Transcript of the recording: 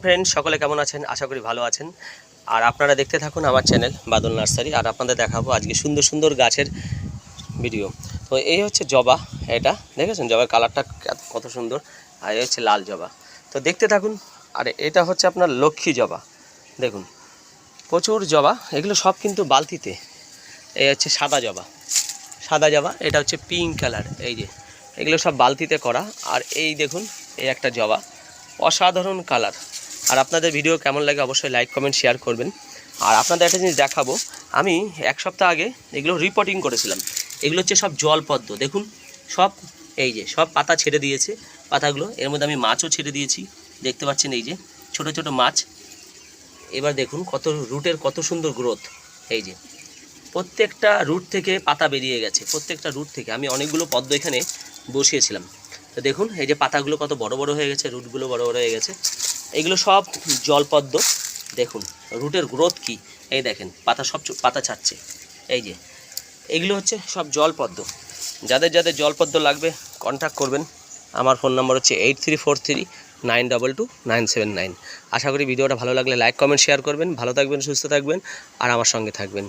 Friend সকলে কেমন আছেন? আশা করি ভালো আছেন। আর আপনারা দেখতে থাকুন আমার চ্যানেল বাদল নার্সারি। আর আপনাদের দেখাবো আজকে সুন্দর সুন্দর গাছের ভিডিও। তো এই হচ্ছে জবা, এটা দেখেছেন জবার কালারটা কত সুন্দর। আর এই হচ্ছে লাল জবা। তো দেখতে থাকুন। আর এটা হচ্ছে আপনার লক্ষ্মী জবা, দেখুন প্রচুর জবা, এগুলো সব কিন্তু বালতিতে। এই হচ্ছে সাদা জবা, সাদা জবা, এটা হচ্ছে পিঙ্ক কালার, এই যে এগুলো সব বালতিতে করা। আর এই দেখুন এই একটা জবা, অসাধারণ কালার। আর আপনাদের ভিডিও কেমন লাগে অবশ্যই লাইক কমেন্ট শেয়ার করবেন। আর আপনাদের একটা জিনিস দেখাবো, আমি এক সপ্তাহ আগে এগুলো রিপোর্টিং করেছিলাম। এগুলো হচ্ছে সব জলপদ্ম, দেখুন সব এই যে সব পাতা ছেড়ে দিয়েছে। পাতাগুলো এর মধ্যে আমি মাছও ছেড়ে দিয়েছি, দেখতে পাচ্ছেন এই যে ছোট ছোট মাছ। এবার দেখুন কত রুটের কত সুন্দর গ্রোথ। এই যে প্রত্যেকটা রুট থেকে পাতা বেরিয়ে গেছে, প্রত্যেকটা রুট থেকে। আমি অনেকগুলো পদ্ম এখানে বসিয়েছিলাম। তো দেখুন এই যে পাতাগুলো কত বড় বড় হয়ে গেছে, রুটগুলো বড় বড় হয়ে গেছে। এগুলো সব জলপদ্ম। দেখুন রুটের গ্রোথ কি, এই দেখেন পাতা সব পাতা ছাড়ছে। এই যে এগুলো হচ্ছে সব জলপদ্ম। যাদের যাদের জলপদ্ম লাগবে কন্ট্যাক্ট করবেন। আমার ফোন নাম্বার হচ্ছে 8343922979। আশা করি ভিডিওটা ভালো লাগলে লাইক কমেন্ট শেয়ার করবেন। ভালো থাকবেন, সুস্থ থাকবেন, আর আমার সঙ্গে থাকবেন।